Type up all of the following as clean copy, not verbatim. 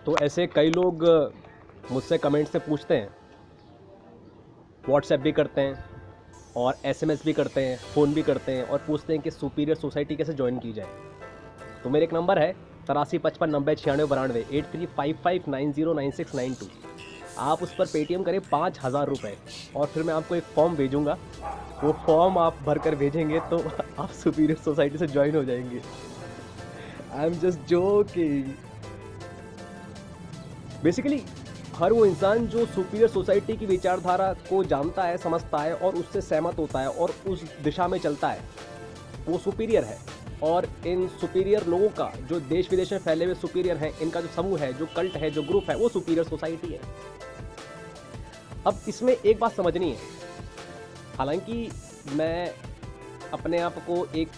तो ऐसे कई लोग मुझसे कमेंट से पूछते हैं, व्हाट्सएप भी करते हैं और एसएमएस भी करते हैं, फ़ोन भी करते हैं और पूछते हैं कि सुपीरियर सोसाइटी कैसे ज्वाइन की जाए। तो मेरा एक नंबर है 8355909692 8355909692। आप उस पर पेटीएम करें 5,000 रुपये और फिर मैं आपको एक फॉर्म भेजूँगा। वो फॉर्म आप भर कर भेजेंगे तो आप सुपीरियर सोसाइटी से ज्वाइन हो जाएंगे। I am just joking. Basically हर वो इंसान जो सुपीरियर सोसाइटी की विचारधारा को जानता है, समझता है और उससे सहमत होता है और उस दिशा में चलता है, वो सुपीरियर है। और इन सुपीरियर लोगों का जो देश विदेश में फैले हुए सुपीरियर हैं, इनका जो समूह है, जो कल्ट है, जो ग्रुप है, वो सुपीरियर सोसाइटी है। अब इसमें एक बात समझनी है, हालांकि मैं अपने आप को एक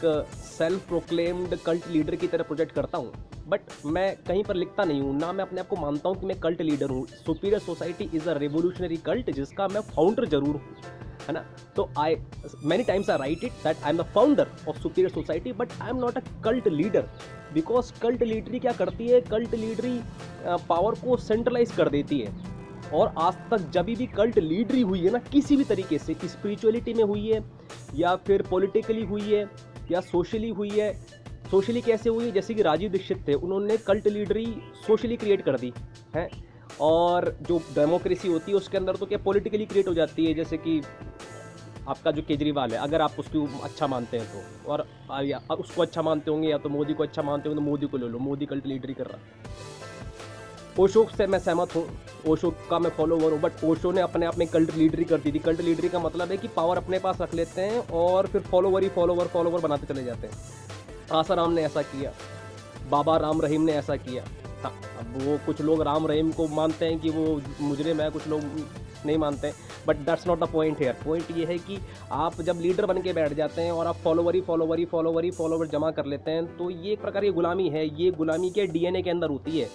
सेल्फ प्रोक्लेम्ड कल्ट लीडर की तरह प्रोजेक्ट करता हूँ, बट मैं कहीं पर लिखता नहीं हूँ, ना मैं अपने आप को मानता हूँ कि मैं कल्ट लीडर हूँ। Superior society is a revolutionary cult जिसका मैं फाउंडर जरूर हूँ, है ना। तो I many times I write it that I am the founder of superior society, but I am not a cult leader. Because cult लीडरी क्या करती है, कल्ट लीडरी पावर को सेंट्रलाइज कर देती है। और आज तक जब भी कल्ट लीडरी हुई है ना, किसी भी तरीके से, स्पिरिचुअलिटी में हुई है या फिर पॉलिटिकली हुई है या सोशली हुई है। सोशली कैसे हुई है, जैसे कि राजीव दीक्षित थे, उन्होंने कल्ट लीडरी सोशली क्रिएट कर दी है। और जो डेमोक्रेसी होती है उसके अंदर तो क्या पॉलिटिकली क्रिएट हो जाती है। जैसे कि आपका जो केजरीवाल है, अगर आप उसको अच्छा मानते हैं तो, और या उसको अच्छा मानते होंगे या तो मोदी को अच्छा मानते होंगे तो मोदी को ले लो, मोदी कल्ट लीडरी कर रहा है। ओशो से मैं सहमत हूँ, ओशो का मैं फॉलोवर हूँ, बट ओशो ने अपने आप में कल्ट लीडरी कर दी थी। कल्ट लीडरी का मतलब है कि पावर अपने पास रख लेते हैं और फिर फॉलोवर ही फॉलोवर बनाते चले जाते हैं। आसाराम ने ऐसा किया, बाबा राम रहीम ने ऐसा किया। हाँ, अब वो कुछ लोग राम रहीम को मानते हैं कि वो मुजरिम है, कुछ लोग नहीं मानते, but that's not the point here. Point ये है कि आप जब लीडर बन के बैठ जाते हैं और आप फॉलोवर जमा कर लेते हैं, तो ये एक प्रकार की गुलामी है। ये गुलामी के डीएनए के अंदर होती है।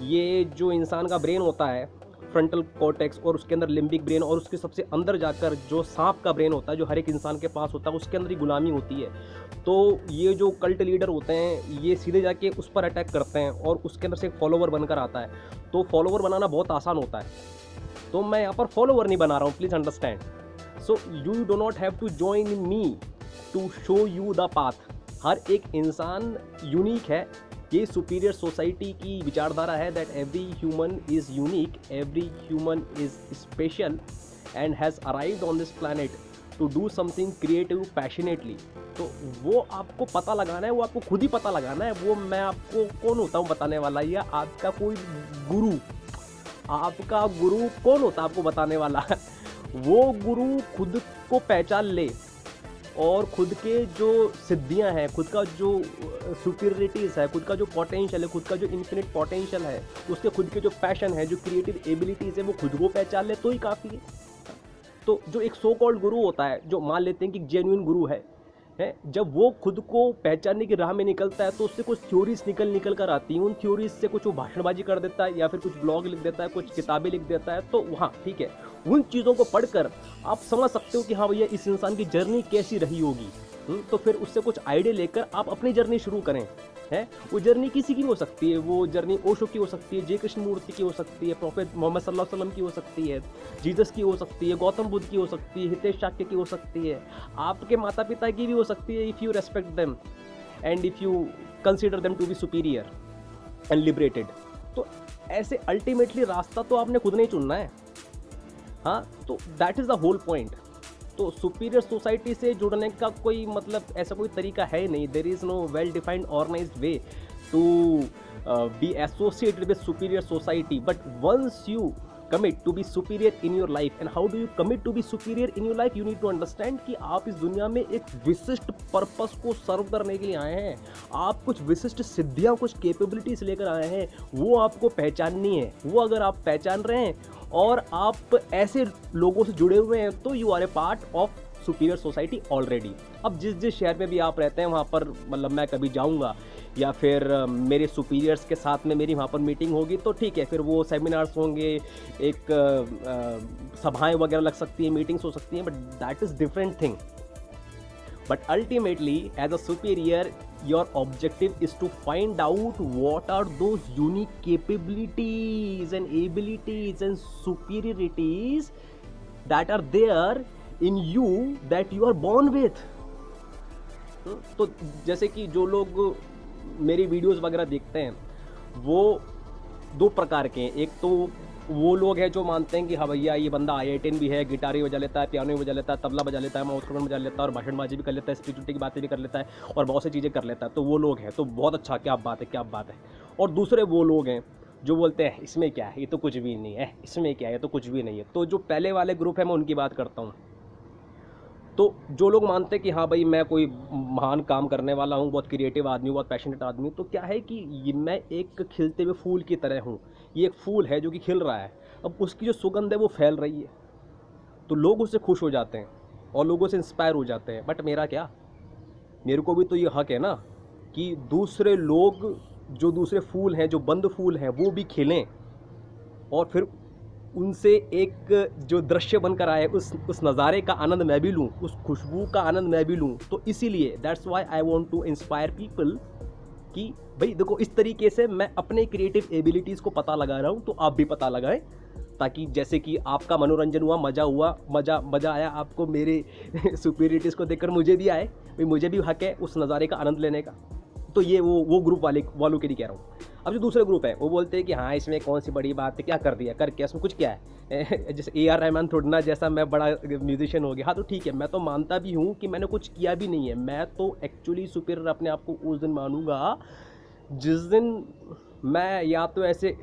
ये जो इंसान का ब्रेन होता है, फ्रंटल कॉर्टेक्स, और उसके अंदर लिम्बिक ब्रेन, और उसके सबसे अंदर जाकर जो सांप का ब्रेन होता है, जो हर एक इंसान के पास होता है, उसके अंदर ही गुलामी होती है। तो ये जो कल्ट लीडर होते हैं, ये सीधे जाके उस पर अटैक करते हैं और उसके अंदर से एक फॉलोवर बनकर आता है। तो फॉलोवर बनाना बहुत आसान होता है, तो मैं यहाँ पर फॉलोवर नहीं बना रहा हूँ, please understand. So you do not have to join me to show you the path. हर एक इंसान यूनिक है। ये सुपीरियर सोसाइटी की विचारधारा है that every human is unique, every human is special and has arrived on this planet to do something creative passionately. तो वो आपको पता लगाना है, वो आपको खुद ही पता लगाना है। वो मैं आपको कौन होता हूँ बताने वाला, या आपका कोई गुरु, आपका गुरु कौन होता है आपको बताने वाला। वो गुरु खुद को पहचान ले और खुद के जो सिद्धियां हैं, खुद का जो सुपीरियरिटीज़ है, खुद का जो पोटेंशियल है, खुद का जो इन्फिनिट पोटेंशियल है, उसके खुद के जो पैशन है, जो क्रिएटिव एबिलिटीज़ है, वो खुद को पहचान ले तो ही काफ़ी है। तो जो एक सो कॉल्ड गुरु होता है, जो मान लेते हैं कि जेन्युइन गुरु है, जब वो खुद को पहचानने की राह में निकलता है तो उससे कुछ थ्योरीज निकल कर आती हैं। उन थ्योरीज से कुछ वो भाषणबाजी कर देता है या फिर कुछ ब्लॉग लिख देता है, कुछ किताबें लिख देता है। तो वहाँ ठीक है, उन चीज़ों को पढ़कर आप समझ सकते हो कि हाँ भैया, इस इंसान की जर्नी कैसी रही होगी। तो फिर उससे कुछ आइडिया लेकर आप अपनी जर्नी शुरू करें। है वो जर्नी किसी की भी हो सकती है, वो जर्नी ओशो की हो सकती है, जय कृष्ण मूर्ति की हो सकती है, प्रॉफेट मोहम्मद सल्लल्लाहु अलैहि वसल्लम की हो सकती है, जीसस की हो सकती है, गौतम बुद्ध की हो सकती है, हितेश शाक्य की हो सकती है, आपके माता पिता की भी हो सकती है, if you respect them and if you consider them to be superior and liberated. तो ऐसे अल्टीमेटली रास्ता तो आपने खुद नहीं चुनना है। हाँ, तो that is the whole point. तो सुपीरियर सोसाइटी से जुड़ने का कोई मतलब ऐसा कोई तरीका है नहीं। There is no well defined organised way to be associated with superior society, but once you commit to be superior in your life, and how do you commit to be superior in your life? You need to understand कि आप इस दुनिया में एक विशिष्ट purpose को सर्व करने के लिए आए हैं। आप कुछ विशिष्ट सिद्धियाँ, कुछ कैपेबिलिटीज लेकर आए हैं, वो आपको पहचाननी है। वो अगर आप पहचान रहे हैं और आप ऐसे लोगों से जुड़े हुए हैं, तो you are a part of superior society already. अब जिस शहर में भी आप रहते हैं वहाँ पर, मतलब मैं कभी जाऊँगा या फिर मेरे सुपीरियर्स के साथ में मेरी वहाँ पर मीटिंग होगी, तो ठीक है, फिर वो सेमिनार्स होंगे, एक सभाएं वगैरह लग सकती हैं, मीटिंग्स हो सकती हैं, but that is different thing. But ultimately as a superior your objective is to find out what are those unique capabilities and abilities and superiorities that are there in you that you are born with. तो जैसे कि जो लोग मेरी videos वगैरह देखते हैं वो दो प्रकार के हैं। एक तो वो लोग हैं जो मानते हैं कि हाँ भैया ये बंदा IITian भी है, गिटार ही बजा लेता है, पियानो भी बजा लेता है, तबला बजा लेता है, माउथ ऑर्गन बजा लेता है और भाषणबाजी भी कर लेता है, स्पिरिचुअलिटी की बातें भी कर लेता है और बहुत सी चीज़ें कर लेता है। तो वो लोग हैं, तो बहुत अच्छा, क्या बात है, क्या बात है। और दूसरे वो लोग हैं जो बोलते हैं इसमें क्या है, ये तो कुछ भी नहीं है, इसमें क्या है, ये तो कुछ भी नहीं है। तो जो पहले वाले ग्रुप है मैं उनकी बात करता हूँ। तो जो लोग मानते हैं कि हाँ भाई मैं कोई महान काम करने वाला हूँ, बहुत क्रिएटिव आदमी हूँ, बहुत पैशनेट आदमी हूँ, तो क्या है कि ये मैं एक खिलते हुए फूल की तरह हूँ। ये एक फूल है जो कि खिल रहा है, अब उसकी जो सुगंध है वो फैल रही है, तो लोग उससे खुश हो जाते हैं और लोगों से इंस्पायर हो जाते हैं। बट मेरा क्या, मेरे को भी तो ये हक है ना कि दूसरे लोग, जो दूसरे फूल हैं, जो बंद फूल हैं, वो भी खिलें और फिर उनसे एक जो दृश्य बनकर आए उस नज़ारे का आनंद मैं भी लूँ, उस खुशबू का आनंद मैं भी लूँ। तो इसीलिए that's why I want to inspire people कि भाई देखो इस तरीके से मैं अपने क्रिएटिव एबिलिटीज़ को पता लगा रहा हूँ, तो आप भी पता लगाएं, ताकि जैसे कि आपका मनोरंजन हुआ, मज़ा आया आपको मेरे सुपीरियरिटीज़ को देखकर, मुझे भी आए भाई, मुझे भी हक है उस नज़ारे का आनंद लेने का। तो ये वो ग्रुप वालों के लिए कह रहा हूँ। अब जो दूसरे ग्रुप है वो बोलते हैं कि हाँ इसमें कौन सी बड़ी बात है, क्या कर दिया, कर क्या, इसमें कुछ क्या है जैसे AR रहमान थोड़ा ना जैसा मैं बड़ा म्यूजिशियन हो गया। हाँ तो ठीक है, मैं तो मानता भी हूँ कि मैंने कुछ किया भी नहीं है। मैं तो एक्चुअली सुपीरियर अपने आप को उस दिन मानूंगा जिस दिन मैं या तो ऐसे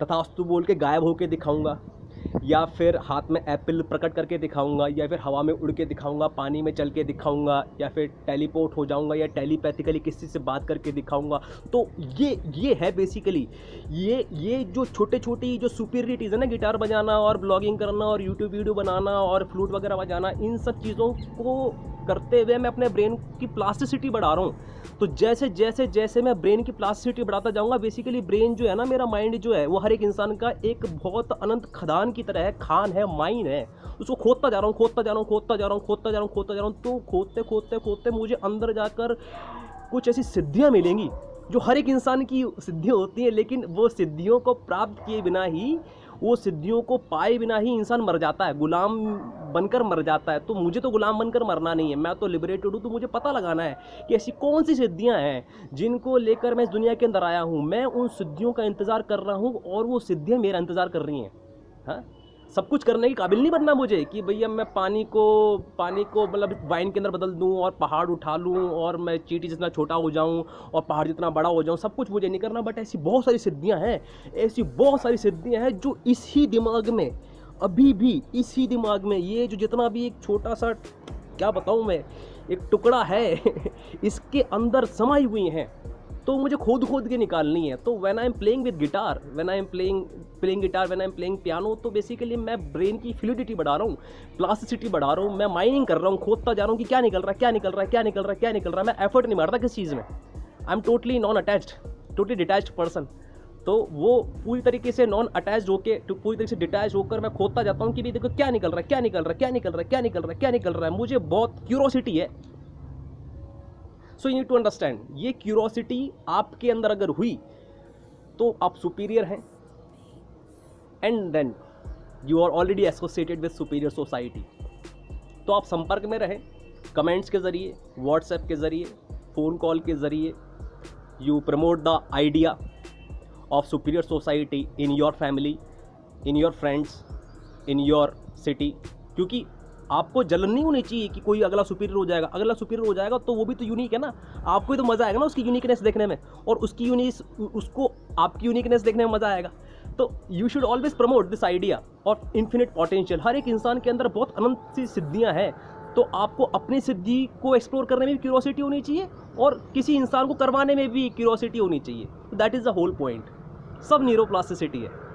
तथास्तु बोल के गायब होके दिखाऊंगा, या फिर हाथ में एप्पल प्रकट करके दिखाऊंगा, या फिर हवा में उड़ के दिखाऊंगा, पानी में चल के दिखाऊंगा, या फिर टेलीपोर्ट हो जाऊंगा, या टेलीपैथिकली किसी से बात करके दिखाऊंगा। तो ये है बेसिकली ये जो छोटी जो सुपीरियरिटीज़ है ना, गिटार बजाना और ब्लॉगिंग करना और यूट्यूब वीडियो बनाना और फ्लूट वगैरह बजाना, इन सब चीज़ों को करते हुए मैं अपने ब्रेन की प्लास्टिसिटी बढ़ा रहा हूँ। तो जैसे मैं ब्रेन की प्लास्टिसिटी बढ़ाता जाऊँगा, बेसिकली ब्रेन जो है ना, मेरा माइंड जो है वो हर एक इंसान का एक बहुत अनंत खदान की तरह है, खान है, माइन है। उसको खोदता जा रहा हूँ। तो खोदते मुझे अंदर जाकर कुछ ऐसी सिद्धियाँ मिलेंगी जो हर एक इंसान की सिद्धियाँ होती हैं, लेकिन वो सिद्धियों को प्राप्त किए बिना ही, वो सिद्धियों को पाए बिना ही इंसान मर जाता है, गुलाम बनकर मर जाता है। तो मुझे तो गुलाम बनकर मरना नहीं है, मैं तो लिबरेटेड हूँ। तो मुझे पता लगाना है कि ऐसी कौन सी सिद्धियाँ हैं जिनको लेकर मैं इस दुनिया के अंदर आया हूँ। मैं उन सिद्धियों का इंतज़ार कर रहा हूँ और वो सिद्धियाँ मेरा इंतज़ार कर रही हैं। हाँ, सब कुछ करने के काबिल नहीं बनना मुझे कि भैया मैं पानी को मतलब वाइन के अंदर बदल दूं और पहाड़ उठा लूं और मैं चींटी जितना छोटा हो जाऊं और पहाड़ जितना बड़ा हो जाऊं। सब कुछ मुझे नहीं करना, बट ऐसी बहुत सारी सिद्धियां हैं जो इसी दिमाग में, अभी भी इसी दिमाग में, ये जो जितना भी एक छोटा सा, क्या बताऊं मैं, एक टुकड़ा है इसके अंदर समाई हुई हैं। तो मुझे खोद के निकालनी है। तो when I am playing with guitar, when I am playing piano, तो बेसिकली मैं ब्रेन की फ्लूइडिटी बढ़ा रहा हूँ, प्लास्टिसिटी बढ़ा रहा हूँ, मैं माइनिंग कर रहा हूँ, खोदता जा रहा हूँ कि क्या निकल रहा है। मैं एफर्ट नहीं मारता किस चीज़ में। I am totally non attached, totally detached person. तो वो पूरी तरीके से नॉन अटैच्ड होकर, पूरी तरीके से डिटैच होकर मैं खोदता जाता हूँ कि भाई देखो क्या निकल रहा है। मुझे बहुत क्यूरोसिटी है। So you need to understand, ये क्यूरोसिटी आपके अंदर अगर हुई तो आप सुपीरियर हैं, and then you are already associated with superior society. तो आप संपर्क में रहें, कमेंट्स के ज़रिए, व्हाट्सएप के ज़रिए, फ़ोन कॉल के ज़रिए। You promote the idea of superior society in your family, in your friends, in your city. क्योंकि आपको जलन नहीं होनी चाहिए कि कोई अगला सुपीरियर हो जाएगा तो वो भी तो यूनिक है ना। आपको भी तो मज़ा आएगा ना उसकी यूनिकनेस देखने में, और उसको आपकी यूनिकनेस देखने में मज़ा आएगा। तो you should always promote this idea of infinite potential. हर एक इंसान के अंदर बहुत अनंत सी सिद्धियाँ हैं, तो आपको अपनी सिद्धि को एक्सप्लोर करने में भी क्यूरोसिटी होनी चाहिए और किसी इंसान को करवाने में भी क्यूरोसिटी होनी चाहिए। That is the whole point. सब न्यूरोप्लास्टिसिटी है।